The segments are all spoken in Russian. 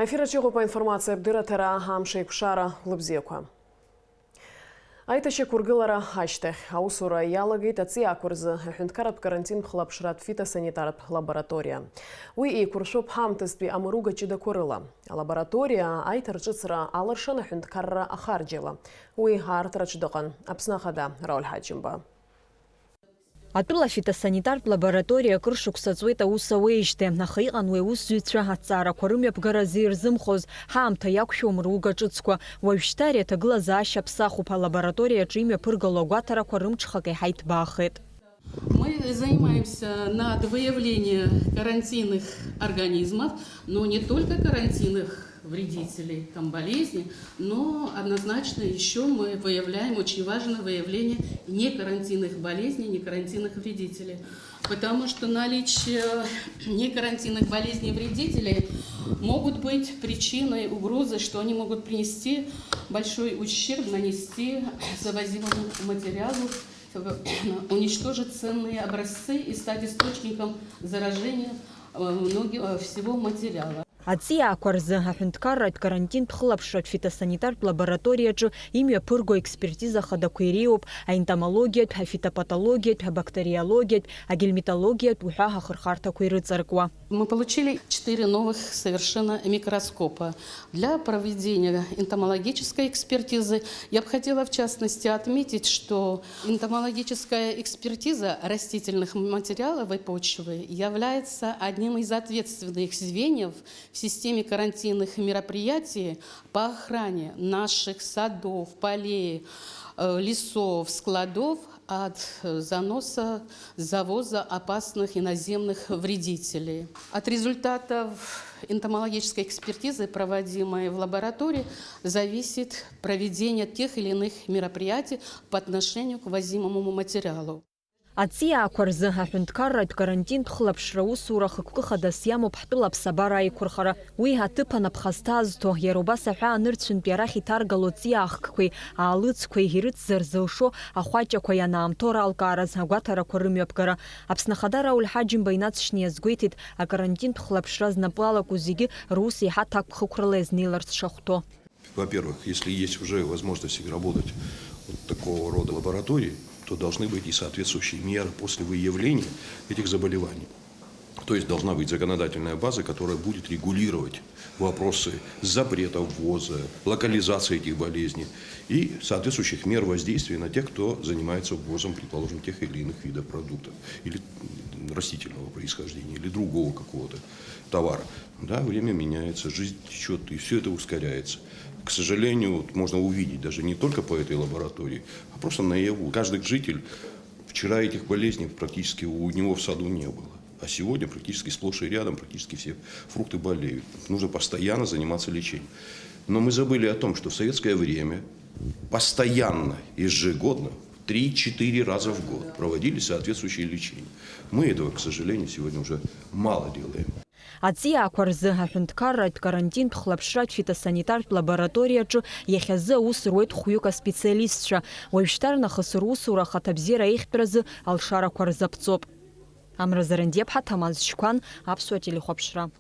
Ефірачого по інформації бдиратера Амшейкшара Лыбзеква. Айташе кургылара аштех, аусура ялагит аци акурзы, хүнткарат карантин хлапшрат фитосанитарат лаборатория. Уи и куршоп хамтыспи амыруга чида курыла. Лаборатория айтарчыцра алыршана хүнткарра ахарджела. Уи артырачыдыған, апснахада Рауль Хаджимба. Атыла фитосанитар лаборатория кыршуксацует ауса уеижьте, аха иҟан уи аусзуҩцәа аҵаарақәа рымҩаԥгара зирзымхоз ҳаамҭа иақәшәом руга ҿыцқәа. Уажәшьҭа ари аҭагылазаашьа ԥсахуп, алабораториаҿы имҩаԥыргало агәаҭарақәа рымҽхак еиҳа иҭбаахеит. Мы занимаемся над выявлением карантинных организмов, но не только карантинных вредителей болезни, но однозначно еще мы выявляем, очень важно выявление некарантинных болезней, некарантинных вредителей. Потому что наличие некарантинных болезней и вредителей могут быть причиной угрозы, что они могут принести большой ущерб, нанести завозимому материалу, уничтожить ценные образцы и стать источником заражения всего материала. Аҵиаақәа рзы аҳәынҭқарратә карантинтә хылаԥшратә фитосанитартә лабораториаҿы имҩаԥырго експертиза хадақәа иреиуоуп аентомологиатә, афитопатологиатә, абактериологиатә, агельминтологиатә уҳәа ахырхарҭақәа ирыҵаркуа. Мы получили 4 новых совершенно микроскопа для проведения энтомологической экспертизы. Я бы хотела в частности отметить, что энтомологическая экспертиза растительных материалов и почвы является одним из ответственных звеньев в системе карантинных мероприятий по охране наших садов, полей, лесов, складов от заноса, завоза опасных иноземных вредителей. От результатов энтомологической экспертизы, проводимой в лаборатории, зависит проведение тех или иных мероприятий по отношению к ввозимому материалу. Аҵиаақәа рзы аҳәынҭқарратә карантинтә хылаԥшра усура хықәкы хадас иамоуп ҳтәыла аԥсабара аиқәырхара. Уи аҭыԥан аԥхасҭа азҭо, иара убас аҳәаанырцәынтәи арахь иҭаргало ҵиаахкқәеи аалыҵқәеи ирыцзар зылшо ахәаҷақәа ианаамҭо ралкаараз агәаҭарақәа рымҩаԥгара. Аԥсны Ахада Рауль Ҳаџьымба инацшьны иазгәеиҭеит, акарантинтә хылаԥшра знапы алаку зегьы рус еиҳа ҭакәхықәрала иазнеиларц шахәҭо. Во-первых, если есть уже возможность работать вот такого рода лаборатории, то должны быть и соответствующие меры после выявления этих заболеваний. То есть должна быть законодательная база, которая будет регулировать вопросы запрета ввоза, локализации этих болезней и соответствующих мер воздействия на тех, кто занимается ввозом, предположим, тех или иных видов продуктов, или растительного происхождения, или другого какого-то товара. Да, время меняется, жизнь течет, и все это ускоряется. К сожалению, можно увидеть даже не только по этой лаборатории, а просто наяву. Каждый житель, вчера этих болезней практически у него в саду не было. А сегодня практически сплошь и рядом практически все фрукты болеют. Нужно постоянно заниматься лечением. Но мы забыли о том, что в советское время постоянно, ежегодно, 3-4 раза в год проводили соответствующие лечения. Мы этого, к сожалению, сегодня уже мало делаем. Аҵиаақәа рзы аҳәынҭқарратә карантинтә хлаԥшратә фитосанитартә лабораториаҿы иахьазы аус руеит хәҩык аспециалистцәа. Уажәшьҭа рнахыс русура ахаҭабзиара аихтәразы алшарақәа рзаԥҵоуп. Амразаран Деԥҳа, Ҭамаз Шьқәан, Аԥсуа телехәаԥшра.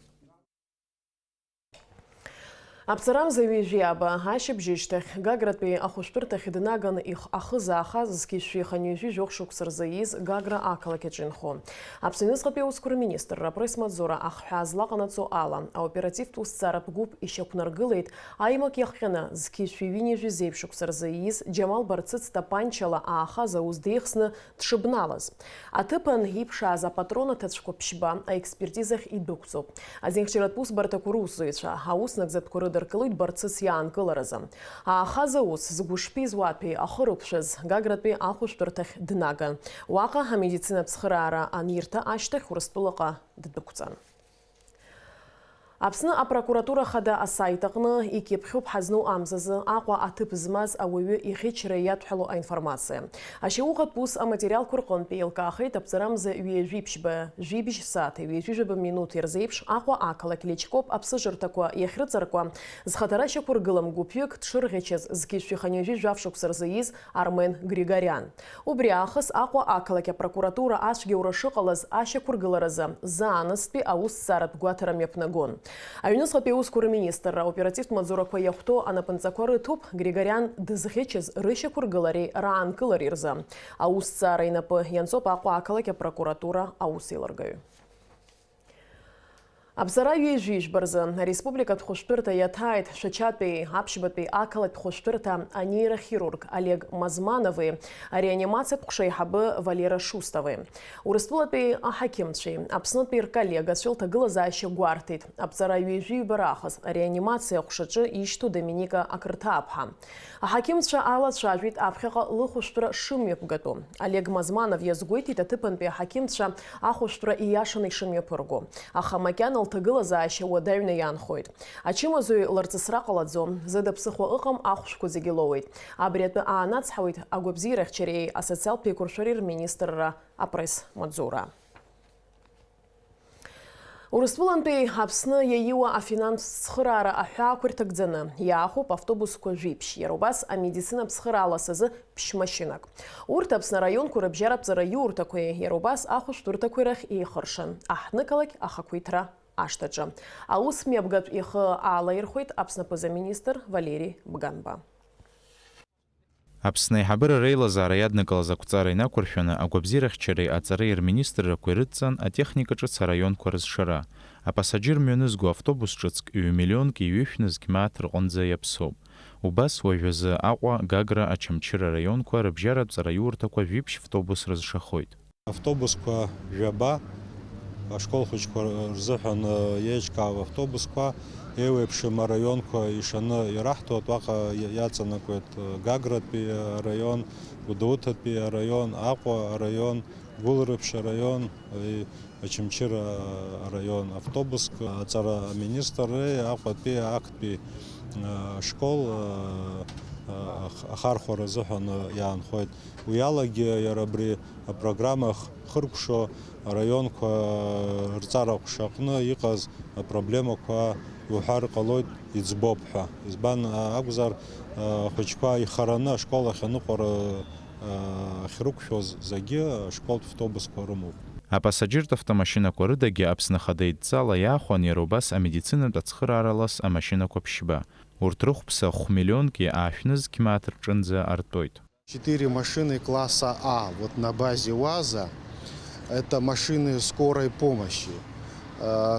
Аԥҵарам заҩыжәиаба ашьыбжьышьҭахь Гагратәи ахәышәтәырҭахь днаган ахы заахаз зқьышәи иханҩыжәи жәохә шықәса рзы ииз Гагра ақалақь инхо. Аԥсны Аҩныҵҟатәи аусқәа рминистрра апресс-маҵзура ахҳәаа злаҟанаҵо ала аоперативтә усҭҵааратә гәыԥ ишьақәнаргылеит аимак иахҟьаны зқьышәи ҩынҩажәи зеиԥш шықәса рзы ииз Џьамал Барцыц тапанчала аахаз аус деихсны дшыбналаз. Аҭыԥан иԥшааз апатрон аҭацәқәа ԥшьба аекспертизахь идәықәҵоуп. Азинхьчаратә усбарҭақәа русзуҩцәа ауснагӡатәқәа рыдыркылоит Барцыц иаанкыларазы. Аахаз аус згәышԥи зуаҭәеи ахы рықәшәаз Гагратәи ахәышәтәырҭахь днаган. Уаҟа амедицинатә цхыраара анирҭа ашьҭахь Урыстәылаҟа ддәықәҵан. Аԥсны апрокуратура хада асайт аҟны икьыԥхьуп ҳазну амзазы Аҟәа аҭыԥ змаз ауаҩы иӷьычра иадҳәало аинформациа. Ашьауҟатә ус аматериалқәа рҟынтә еилкаахеит аԥҵарамза ҩажәи ԥшьба, жәибжь сааҭи, ҩажәижәаба минуҭи рзеиԥш Аҟәа ақалақь Личкоп аԥсыжырҭақәа иахьрыҵаркуа зхаҭара шьақәыргылам гәыԥҩык дшырӷьычыз зқьышәи иханҩажәи жәаф шықәса рзы ииз Армен Григориан. Убри аахыс Аҟәа ақалақь апрокуратура ацәгьоура шыҟалаз ашьақәыргыларазы зааныстәи аусҭҵааратә гәаҭара мҩаԥнагон. Аҩныҵҟатәи аусқәа рминистр аоперативтә маҵзурақәа иахәҭоу анапынҵақәа рыҭоуп Григориан дызӷьычыз рышьақәыргылареи раанкылареи рзы. Аусҭҵаара инапы ианҵоуп Аҟәа ақалақь апрокуратура аусеилыргаҩ. Абзара ҩежәижәба рзы ареспубликатә хәышәтәырҭа иаҭааит Шәачатәи аԥшьбатәи ақалақьтә хәышәтәырҭа анейрохирург Олег Мазманови, ареанимациатә ҟәшаиҳабы Валера Шустови. Урыстәылатәи аҳақьымцәеи Аԥснытәи рколлегацәа лҭагылазаашьа гәарҭеит. Абзара ҩежәижәба раахыс ареанимациа ҟәшаҿы ишьҭоу Доминика Ақырҭааԥҳа. Аҳақьымцәа алацәажәеит аԥхьаҟа лыхәышәтәра шымҩаԥгатәу. Олег Мазманов иазгәеиҭеит аҭыԥантәи аҳақьымцәа ахәышәтәра ииашаны ишымҩаԥырго. Аха макьана лҭагылазаашьа уадаҩны иаанхоит. Ачымазаҩ лырҵысра ҟалаӡом, зыда ԥсыхәа ыҟам ахәшәқәа зегьы лоуеит. Абри атәы аанацҳауеит агәабзиарахьчареи асоциалтә еиқәыршәареи рминистрра апресс-маҵзура. Урыстәылантәи Аԥсны иаиуа афинанстә цхыраара аҳәаақәа ирҭагӡаны иаахәоуп автобусқәа жәиԥшь, иара убас амедицинатә цхыраалас азы ԥшь-машьынак. Урҭ Аԥсны араионқәа рыбжьараԥҵара иурҭақәеи, иара убас ахәышәтәырҭақәеи рахь еихыршан, аҳҭнықалақь ахақәиҭра ашҭаҿы. Аус мҩаԥгатә ихы аалаирхәеит Аԥснапызаминистр Валери Бганба. Аԥсны аиҳабыра реилазаара иаднакылаз ақәҵара инақәыршәаны агәабзиарахьчареи аҵареи рминистррақәа ирыдҵан атехника ҿыц араионқәа рызшара. Апассаџьыр мҩанызго автобус ҿыцк 1,000,000 иҩышәныз Гьмаат рҟынӡа иаԥсоуп. Убас уажәазы Аҟәа, Гагра, Ачамчыр араионқәа рыбжьаратәҵара иурҭақәа жәиԥшь автобус рызшахоит. Автобусқәа жәаба, ашкол хәыҷқәа рзыҳәан еиҿкаау автобусқәа еиуеиԥшым араионқәа ишаны ираҳҭоит. Уаҟа иаҵанакуеит Гагратәи араион, Гәдоуҭатәи араион, Аҟәа араион, Гәылрыԥшь араион, Ачамчыр араион. Автобуск аҵара аминистрреи Аҟәатәи актәи школ ахархәара азыҳәан иаанхоит. Уи алагьы иара абри апрограмма хыркәшо араионқәа рҵара ҟәшаҟны иҟаз апроблемақәа иуҳәар ҟалоит иӡбоуп ҳәа. Избан акәзар ахәыҷқәа ихараны ашкол ахь аныҟәара ахьрықәшәоз зегьы ашколтә автобусқәа рымоуп. Апассаџьыртә автомашьынақәа рыдагьы Аԥсны Ахада идҵала иаахәан, иара убас амедицинатә ацхырааралас амашьынақәа ԥшьба. Урҭ рыхәԥса 1,000,000 аашәныз Гьмаат рҿынӡа артоит. 4 машины класса А вот на базе УАЗа. Это машины скорой помощи,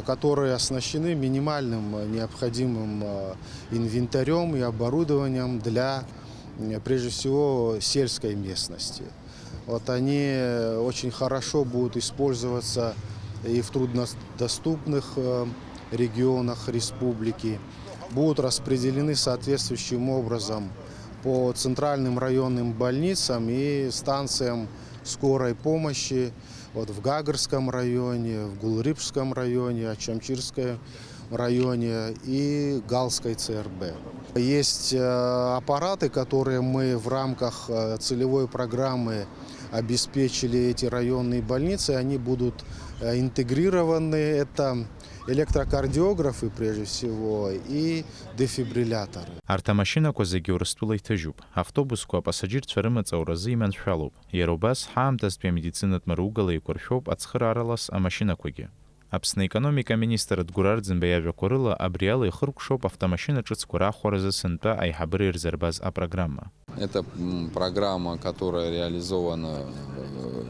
которые оснащены минимальным необходимым инвентарем и оборудованием для, прежде всего, сельской местности. Вот они очень хорошо будут использоваться и в труднодоступных регионах республики. Будут распределены соответствующим образом по центральным районным больницам и станциям скорой помощи. Вот в Гагарском районе, в Гулрипшском районе, Ачамчирском районе и Галской ЦРБ. Есть аппараты, которые мы в рамках целевой программы обеспечили эти районные больницы. Они будут интегрированы. Это электрокардиографы, прежде всего, и дефибрилляторы. Арҭ амашьынақәа зегьы Урыстәыла иҭажьуп. Автобусқәа апассаџьырцәа рымаҵауразы иманшәалоуп. Иара убас ҳаамҭазтәи амедицинатә маругала еиқәыршәоуп ацхырааралас амашьынақәагьы. Аԥсны аекономика министр Дгәыр Арӡынба иажәақәа рыла абри ала ихыркәшоуп автомашьына ҿыцқәа рахәаразы сынтәа аиҳабыра ирзырбаз апрограмма. Это программа, которая реализована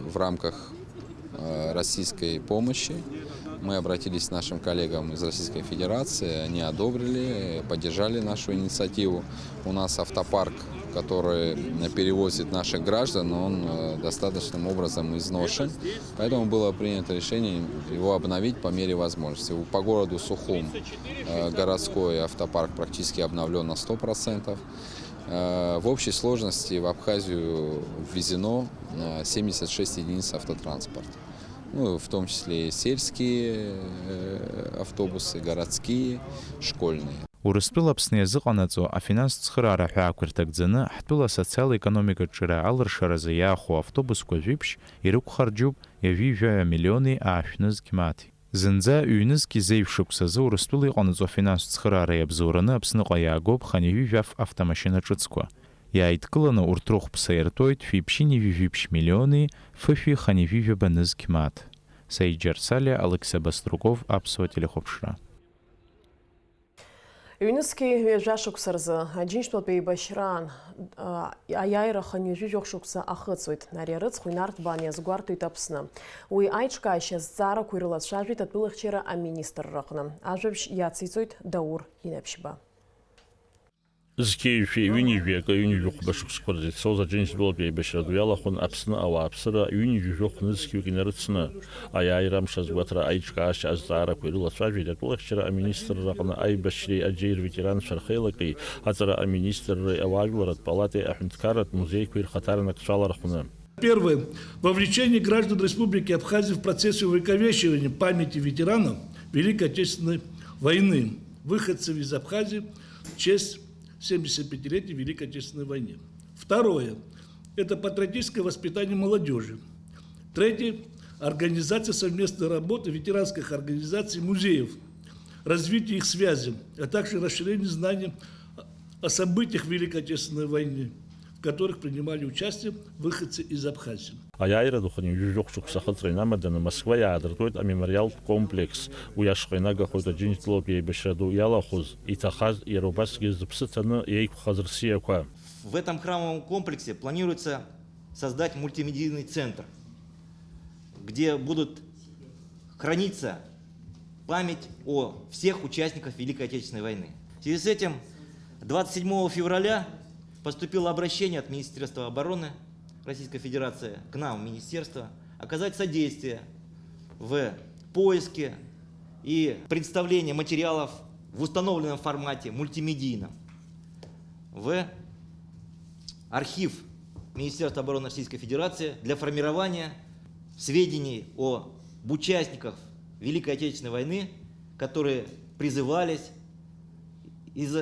в рамках российской помощи. Мы обратились к нашим коллегам из Российской Федерации, они одобрили, поддержали нашу инициативу. У нас автопарк, который перевозит наших граждан, он достаточным образом изношен, поэтому было принято решение его обновить по мере возможности. По городу Сухум городской автопарк практически обновлен на 100%. В общей сложности в Абхазию ввезено 76 единиц автотранспорта. Ну, в том числе и сельские автобусы, городские, школьные. Урыстәыла Аԥсны иазыҟанаҵо афинанстә цхыраара ҳәаақәа ирҭагӡаны ҳтәыла асоциал-економикатә ҿыра алыршаразы иаахәо автобусқәа жәиԥшь ирықәхарџьуп иажәи-жәаҩа миллиони аашәныз Гьмаати. Зынӡа ҩнызқьи зеиԥшықәсазы Урыстәыла иҟанаҵо афинанстә цхыраара иабзоураны Аԥсныҟа иаагоуп ханҩажәи-жәаф автомашьына ҿыцқәа. Иааидкыланы урҭ рыхәԥса иртәоит шәиԥшьини-жәиԥшь миллиони фышәи ханҩажәи-жәаба ныз Гьмаат. Саид Џьарсалиа, Алексей Баструков, Аԥсуа телехәаԥшра. Юнески вяжашуксарзы Аджинштвалпей Башран аяйра ханюжу жокшукса ахыцуит. Нарерыц хуйнарт баняз гуарту тапсны. Уи айчка сейчас зара куйрылат шажвит от былыхчера а министр рахна. Ажвебш яцицуит Даур Инепшиба. زكي في يونيجي كيونيجي بشوك سكورد سوزا جينز بولبي بشرد ويلا خون أبسنا أو أبسرا يونيجي جوك نزكي وكنرتسنا أي رام شزوترا أي شكاش أزدارا كيرولا تراجي دتولك شرا أمينيستر رقنا أي بشري أجير فيتران شرخيلقي هترا أمينيستر أواجورت بالاتي أحمد كارت موزي كوير خطرنا كشالا رخنا. Первое. Вовлечение граждан Республики Абхазия в процесс увековечивания памяти ветеранов Великой Отечественной войны, выходцев из Абхазии в честь 75-летия Великой Отечественной войны. Второе. Это патриотическое воспитание молодежи. Третье. Организация совместной работы ветеранских организаций, музеев, развитие их связи, а также расширение знаний о событиях Великой Отечественной войны, в которых принимали участие выходцы из Абхазии. Аяйра духани южокшук сахатрина мадана Москва ядртует а мемориал комплекс уяшхайнага хойта джинтлопия бешраду ялахуз итахаз и рубасский запсытаны ейк хазрсияква. В этом храмовом комплексе планируется создать мультимедийный центр, где будут храниться память о всех участниках Великой Отечественной войны. В связи с этим 27 февраля поступило обращение от Министерства обороны Российской Федерации к нам, в Министерство, оказать содействие в поиске и представлении материалов в установленном формате мультимедийном в архив Министерства обороны Российской Федерации для формирования сведений об участниках Великой Отечественной войны, которые призывались из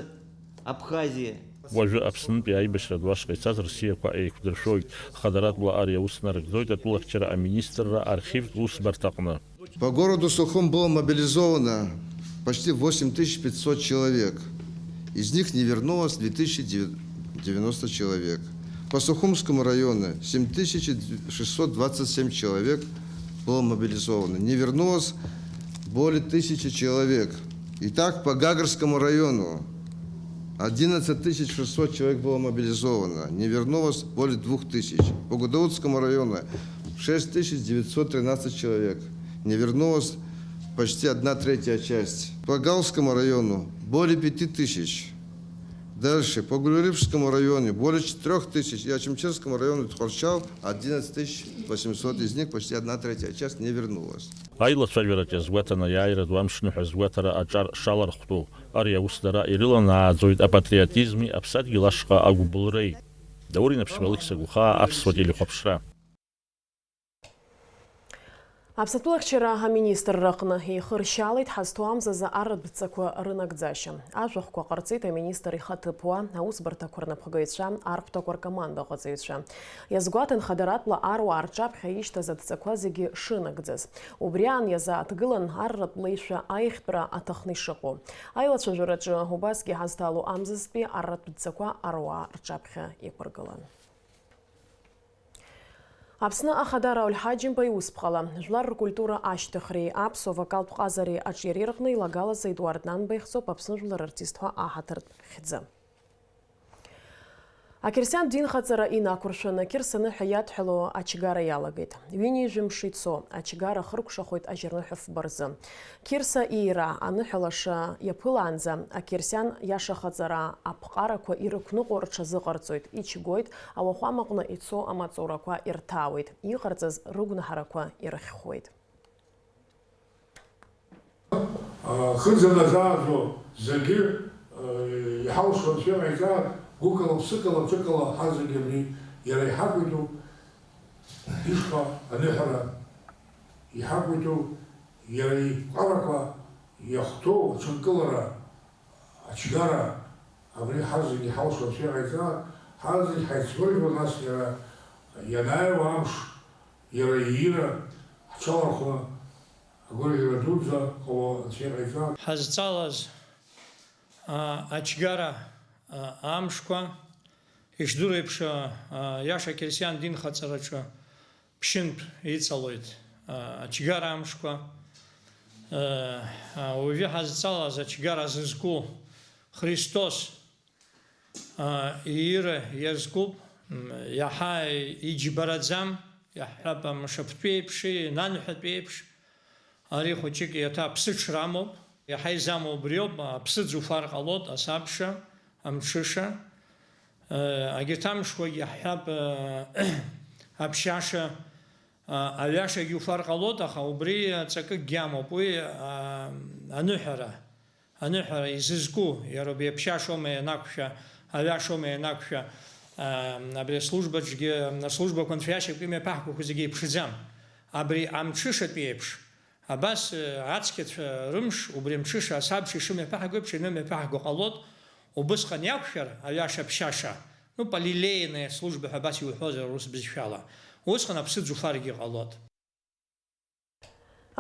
Абхазии. وجو أبسن بأي بشرد واش قيصات روسيا كأي كدرشوي خضرات بلا أريا وسنر زوجة تقول كشرا министр архив Усбартакна. По городу Сухум было мобилизовано почти 8500 человек. Из них не вернулось 2090 человек. По Сухумскому району 7627 человек было мобилизовано. Не вернулось более 1000 человек. Итак, по Гагарскому району 11 600 человек было мобилизовано, не вернулось более 2000. По Гудаутскому району 6913 человек, не вернулось почти 1/3 часть. По Галскому району более 5000. Дальше, по Гулюрипскому району более 4000. И Ачимчерскому району Тхорчал 11 800, из них почти 1/3 часть не вернулась. Айла цварверате зватана яйра дуамшну хазватара аджар шалар хту ария устара ирила на зоид о патриотизме абсад гилашка агубулрей. Даурина пшмеликса гуха абсватили хопшра. Апсатулахчера министр рахна и хыршалит хастуамза за арад бцаква рынок дзаща. Ажвахква qarцит министр и хатыпуа аусбартакварна пхагайча арптаквар команда газайча. Язгуатен хадаратла ару арчап хаишта за дзаква зиги шынак дзес. Убриан яза атгылан аррат лейша айхтра атахнишаку. Айлача жураджа губаски хасталу амзаспи аррат бцаква аруа арчапха икваргалан. Апсна ахадара ульхаджим байуспхала. Жлар культура аштахри апсо вокал пхазари ачерирхны лагала за Эдуарднан байхсо апсна жлар артиства ахатарт хидза. Акирсян дин хацара ина куршана кирсаны хаят хило ачигара ялагит. Вини жимшицо ачигара хрукшахойт ажернухов барзы. Кирса ира аныхалаша япыланза акирсян яша хацара апқараква ирыкнуқор чазыqarцойт ичигойт ауахуамаҟны ицо амаҵурақәа ирҭаауеит. Иҟарҵаз рыгәнаҳарақәа ирыхьхуеит. Хызаназаазо зегьы иҳалшон шәеиҳаиҵаар гәыкала, ԥсыкала, ҿыкала ҳазегьы абри иара иҳақәиҭу ишҟа аныҳәара иҳақәиҭу иара иҟарақәа иахәҭоу аҽынкылара ачгара абри ҳазегьы иҳалшон шәеиҳаиҵаар ҳазегьы ҳаицрыжәуа нас иара ианааиуа амш иара иира ҳҽалархәны агәырӷьара дуӡӡа ҟало шәеиҳаиҵаар ҳазҵалаз ачгара амшқәа ишдыру еиԥш иаша Кирсиан динхаҵараҿы ԥшьынтә иҵалоит ачгара амшқәа уажәы ҳазҵалаз ачгара зызку Христос иира иазкуп, иаҳа иџьбараӡам, иаҳҳәап амшаԥтәы еиԥш, нанҳәатәы еиԥш, ари хәыҷык еиҭа аԥсыҽра амоуп, иаҳа изамоу убриоуп, аԥсыӡ уфар ҟалоит, асабша, амҽыша, агьырҭ амшқәагьы иаҳҳәап аԥшьаша, аҩашагьы уфар ҟалоит, аха убри ҵакыкгьы амоуп, уи аныҳәара изызку, иара убри аԥшьашоума ианақәшәа, аҩашоума ианақәшәа, абри аслужбақәа нцәа имҩаԥаҳгақәо зегьы еиԥшӡам. Абри амҽышатәи еиԥш, абас ацқьацәа рымш, убри амҽыша асабша ишымҩаԥаҳго еиԥш инымҩаԥаҳго ҟалоит, убысҟан иақәшәар аҩаша аԥшьаша, полилейные службы ҳәа абас иуҳәозар рус бызшәала, усҟан аԥсыӡ уфаргьы ҟалоит.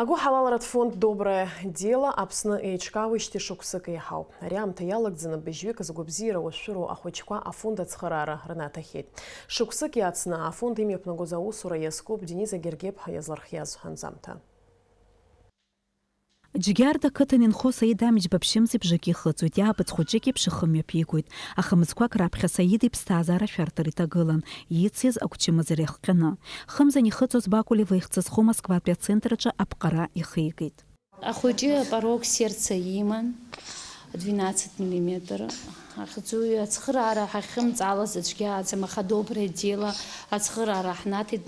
Агәы ҳалалратә фонд Доброе дело Аԥсны еиҿкаауеижьҭеи шықәсык еиҳауп. Ари аамҭа иалагӡаны быжьҩык згәабзиара уашәыроу ахәыҷқәа афонд ацхыраара рнаҭахьеит. Шықәсык иацны афонд имҩаԥнагоз аусура иазкуп Дениза Гергиԥҳа иазлархиаз анҵамҭа. Џьгьарда ақыҭан инхо Саид Амиџьба ԥшьымзи бжаки ихыҵуеит, иаабыц хәыҷык еиԥш ихы мҩаԥигоит. Аха мызқәак раԥхьа Саид иԥсҭазаара шәарҭара иҭагылан, ицыз агәчымазара иахҟьаны. Хымзан ихыҵуаз Бакулева ихьӡызхо Москватәи ацентр аҿы аԥҟара ихигеит. Ахәыҷы порог сердца иман 12 мм. Ахьӡуҩ ацхыраара ҳахьымҵалаз аӡәгьы ааӡам, аха Доброе дело ацхыраара ҳнаҭеит,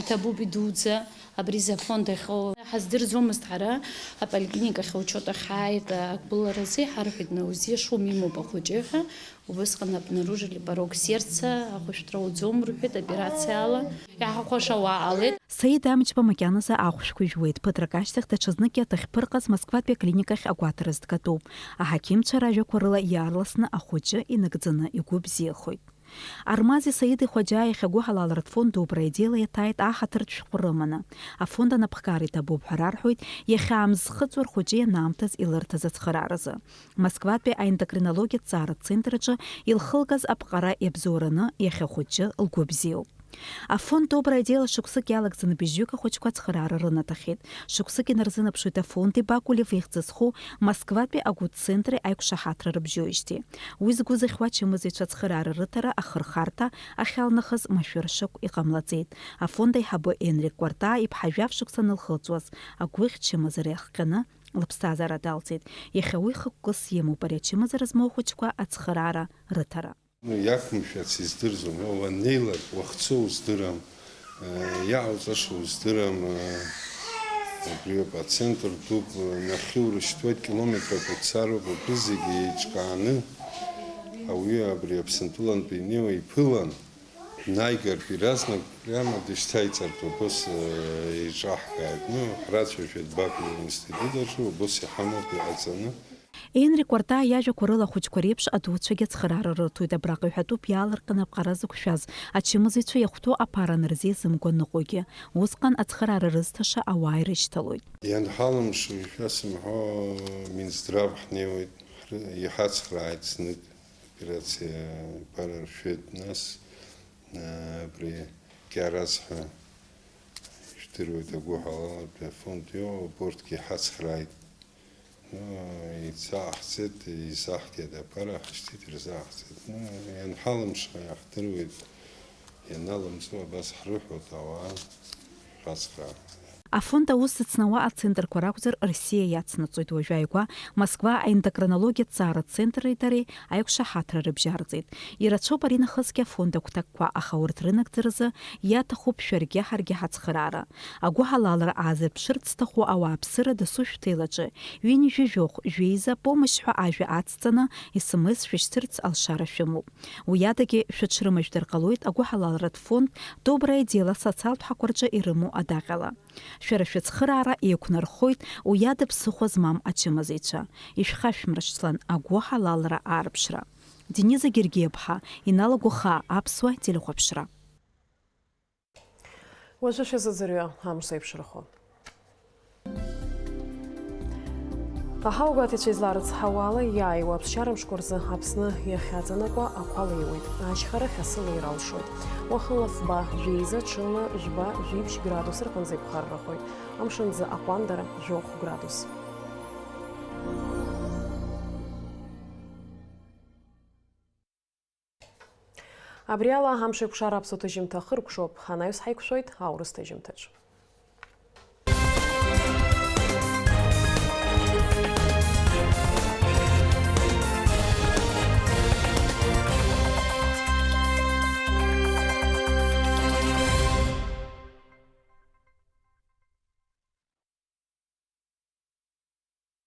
иҭабуп идуӡӡа. Абри зафонд ахьоу ҳаздырӡомызт ҳара аполиклиника ахьоучет ахьааит ақәбыларазы, ҳарҳәеит наузиа шум имоуп ахәыҷы ҳәа, убысҟан обнаружили порог сердца, ахәышәтәра уӡом рҳәеит операциала, иаҳахәаша ауаа ҟалеит. Саид Амиџьба макьаназы ахәшәқәа ижәуеит, ԥыҭрак ашьҭахь даҽазнык дахьԥырҟаз Москватәи аклиникахь агәаҭараз дгатәуп. Аҳақьымцәа ражәақәа рыла иаарласны ахәыҷы инагӡаны игәы бзиахоит. Армази Саиди Хәаџьаа иахьагәы ҳалалратә фонд Доброе дело иаҭааит аҳаҭыртә шәҟәы рыманы. Афонд анапхгара иҭабуп ҳәа рарҳәоит, иахьаамзхыҵуа рхәыҷы ианаамҭаз илырҭаз ацхырааразы. Москватәи аендокринологиатә ҭҵааратә центр аҿы илхылгаз аԥҟара иабзоураны иахьа ахәыҷы лгәы бзиоуп. Афонд Доброе дело шықәсык иалагӡаны быжьҩык ахәыҷқәа ацхыраара рынаҭахьеит. Шықәсык инарзынаԥшуеит афонди Бакулев ихьӡызхо Москватәи агәыҭцентри аиқәшаҳаҭра рыбжьоижьҭеи. Уи згәы зыхьуа ачымазаҩцәа ацхыраара рыҭара ахырхарҭа ахьалнахыз машәыршақә иҟамлаӡеит. Афонд аиҳабы Енрик Кәартаа иԥҳа жәаф шықәса анылхыҵуаз агәыӷь чымазара иахҟьаны лыԥсҭазаара далҵит. Иахьа уи хықәкыс имоуп ари ачымазара змоу ахәыҷқәа ацхыраара рыҭара. Иақәымшәац издырӡом, уаннеилак уахцо уздырам, иаауҵаша уздырам, убриоуп ацентр дуп, нахьхьи урышьҭуеит километрак уцароуп, убри зегьы еиҿкааны ауаҩы абри Аԥсынтәылантәи инеиуа иԥылан, днаигартә иаразнак прямо дышьҭаиҵартә убыс еиҿаҳкааит. Ҳрацәажәеит Бакулев институт аҿы, убыс иҳамоуп иҟаҵаны. Енрик Кәартаа иажәақәа рыла ахәыҷқәа реиԥш адуцәагьы ацхыраара рырҭоит, абраҟа иҳәатәуп иаалырҟьаны аԥҟара зықәшәаз, ачымазаҩцәа иахәҭоу аԥара нарзеизымго ныҟәогьы. Усҟан ацхыраара рызҭаша ауаа ирышьҭалоит. Ианҳалымшо ишәасымҳәо Минздрав ҳнеиуеит, иҳацхрааит знык операциа ԥара ршәеит, нас абри Кьараз ҳәа ижәдыруеит агәы ҳалалатәи афонд иоуп, урҭгьы иҳацхрааит. Ицаҳҵеит, исаҳҭеит аԥара, ҳшьҭит ирзаҳҵеит. Ианҳалымшо иахдыруеит, ианалымҵо абас ҳрыҳәоит ауаа ҳацхраа. Афонд аус зыцнауа ацентрқәа ракәзар Рсиа иацнаҵоит уажәы ааигәа Москва аендокринологиатә ҭҵааратә центри дареи аиқәшаҳаҭра рыбжьарҵеит. Ирацәоуп ари нахысгьы афонд агәҭакқәа, аха урҭ рынагӡаразы иаҭахуп шәаргьы ҳаргьы ҳацхыраара. Агәы ҳалалра аазырԥшырц зҭаху ауааԥсыра дасу шәҭеилаҿы ҩынҩажәи жәохә жәеиза помощь ҳәа ажәа ацҵаны СМС шәышьҭырц алшара шәымоуп. Уи адагьы шәыҽрымажәдар ҟалоит агәы ҳалалратә фонд Доброе дело социалтә рҿы ирымоу адаҟьала. Шәара шәацхыраара еиқәнархоит уи ада ԥсыхәа змам ачымазаҩцәа. Ишәхашәмыршьҭлан агәы ҳалалра аарԥшра. Дениза Гергиԥҳа, иналагәахаа аԥсуа телехәаԥшра. Уажәы шәазыӡырҩы амш еиԥшрахо. Аҳаугәаҭацәа изларыцҳауала иааиуа аԥсшьарамшқәа рзы Аԥсны иахьаҵанакуа ақәа леиуеит. Ашьхарахь асы леира алшоит. Уахынла фба жәеиза, ҽынла жәба, жәибжь градус рҟынӡа иԥхаррахоит. Амшынӡа аҟәандара жәохә градус. Абри ала ҳамшеиқәшара аԥсуа ҭыжьымҭа хыркәшоуп, анаҩс ҳаиқәшәоит аурыс ҭыжьымҭаҿ.